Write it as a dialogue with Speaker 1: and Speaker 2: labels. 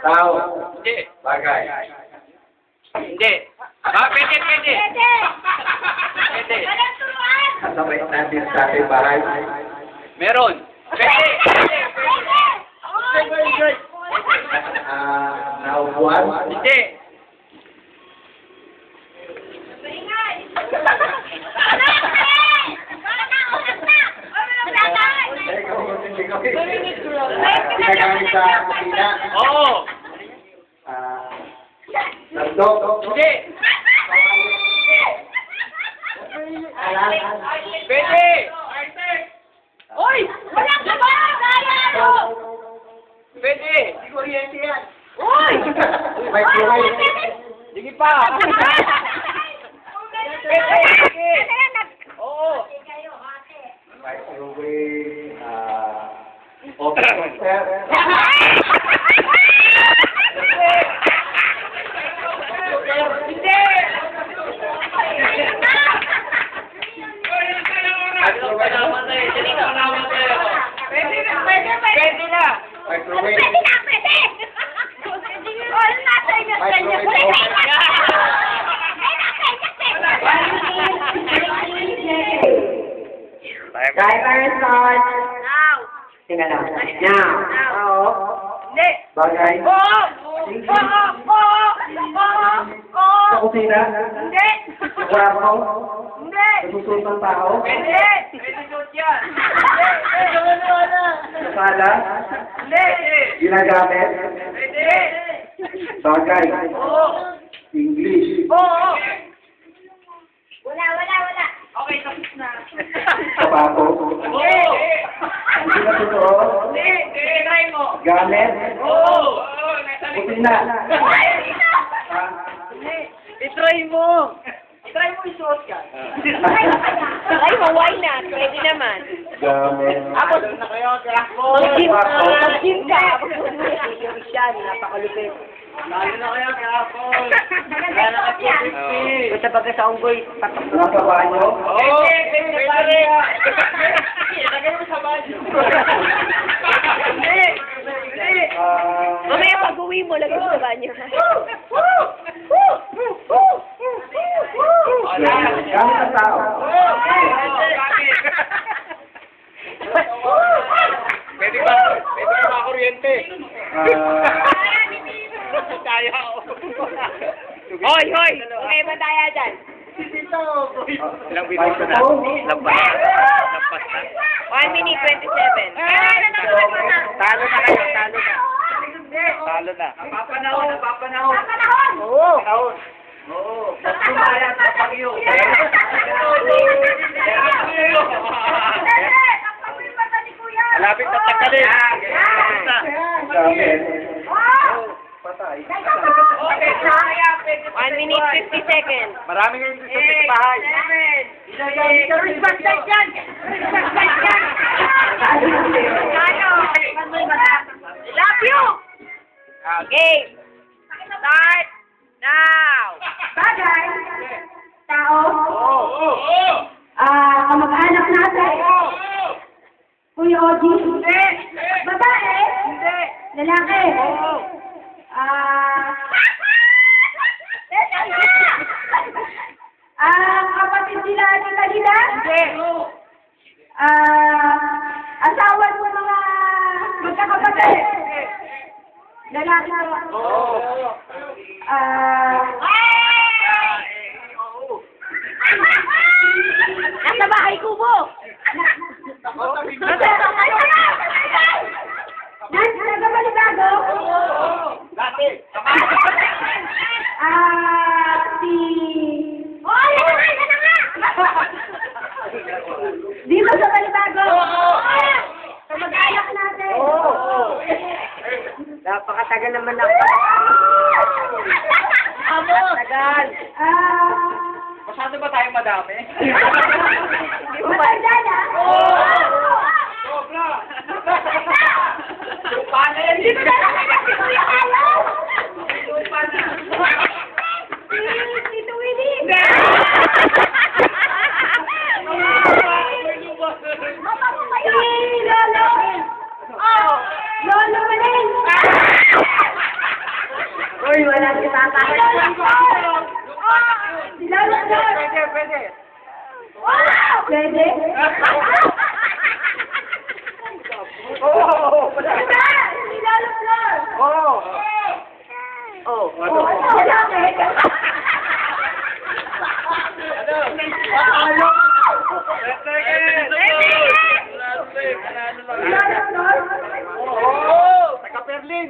Speaker 1: Tao.
Speaker 2: Hindi.
Speaker 1: Bagay.
Speaker 2: Hindi. Ah, pwede.
Speaker 3: Pwede.
Speaker 2: Pwede.
Speaker 3: Walang turuan.
Speaker 1: Kasabay natin sa ating bahay.
Speaker 2: Meron. Pwede.
Speaker 3: Pwede.
Speaker 1: Naupuan.
Speaker 2: Hindi.
Speaker 1: Ginagamit sa kusina.
Speaker 2: Oo.
Speaker 1: Nandok.
Speaker 2: Hindi. Pwede.
Speaker 3: Uy! Walang turuan! Kaya
Speaker 2: Pwede. Di kuryente yan.
Speaker 3: Uy!
Speaker 1: Microwave.
Speaker 2: Sige pa. Pwede. Oo.
Speaker 1: Microwave. Open concept.
Speaker 2: Hindi. Pwede na.
Speaker 1: Microwave.
Speaker 3: Pwede na, pwede! Wala na sa inyo, sa inyo.
Speaker 1: Timer start.
Speaker 3: Now!
Speaker 1: Tingnan na. Now. Tao.
Speaker 3: Hindi!
Speaker 1: Bagay.
Speaker 3: Oo! Oo!
Speaker 1: Sa kusina.
Speaker 3: Hindi!
Speaker 1: Sa kwarto.
Speaker 3: Hindi!
Speaker 1: Nasusunod ng tao.
Speaker 2: Pwede. Pwede suot yan.
Speaker 1: Sa sala.
Speaker 3: Hindi!
Speaker 1: Ginagamit.
Speaker 2: Pwede.
Speaker 1: Bagay.
Speaker 2: Oo.
Speaker 1: English.
Speaker 2: Oo.
Speaker 3: Wala!
Speaker 2: Okay, tapos na.
Speaker 1: Sapato.
Speaker 2: Oo.
Speaker 1: Hindi na totoo.
Speaker 2: Hindi. Try mo.
Speaker 1: Gamit.
Speaker 2: Oo.
Speaker 1: Kusina.
Speaker 2: I-try mo. I-try mo isuot ka.
Speaker 3: Ay, why not? Pwede naman.
Speaker 1: Gamit.
Speaker 2: Ako, na kayo.
Speaker 3: Mag-gym ka. Yung siya, napakalupit.
Speaker 2: Lalo na kayo, kahapon. Kaya na kayo 50.
Speaker 3: Basta pagka sa unggoy,
Speaker 1: Nasa banyo.
Speaker 2: Oo. Pwede rin. Ilagay mo sa banyo. Hindi.
Speaker 3: mamaya pag-uwi mo, lagay mo sa banyo.
Speaker 1: Gamit ang tao.
Speaker 2: Pwede ba makakuryente? Kaya ako.
Speaker 3: Hoy! Okay ba tayo dyan?
Speaker 2: Ilang minuto na? Lampas na?
Speaker 3: 1 minute 27.
Speaker 2: Talo na kayo, talo na. Papanahon.
Speaker 3: Oo.
Speaker 2: Oo. Lumaya sa pagyo. Malapit na tagkalin.
Speaker 1: Gamit.
Speaker 2: Patay.
Speaker 3: 1 minute 50 seconds.
Speaker 2: Marami ngayon sa bahay.
Speaker 3: Respect yan! Love you! Okay. Start now!
Speaker 4: Bagay, tao,
Speaker 2: Oo.
Speaker 4: kamag-anak natin, Kuya Oji, babae, lalaki, kapatid sila ni Kalina, asawa ng mga magkakapatid, lalaki na,
Speaker 3: Nasa bahay kubo!
Speaker 4: Nasa Balibago,
Speaker 2: Dati.
Speaker 4: si... Oh, yan na nga! Dito sa Balibago, kamag-anak natin.
Speaker 3: Napakatagal naman ako. Tagal.
Speaker 2: Masyado ba tayong madami?
Speaker 4: Hindi mo ba dyan, ah?
Speaker 2: Sobra! Paano yan?
Speaker 4: Hindi mo na nakita si Kuya Kalo? Si Tuwili. Mama mo kayo. Si Lolo. Oh, Lolo Maneng. Nilalaglag!
Speaker 2: Pwede.
Speaker 4: Wow! Pwede?
Speaker 1: Oo!
Speaker 4: Nilalaglag!
Speaker 1: Oo!
Speaker 2: Oh,
Speaker 1: Ano?
Speaker 4: Wala ka.
Speaker 2: Ano? Nilalaglag!
Speaker 4: Nilalaglag?
Speaker 2: Oh! Taga Perlin!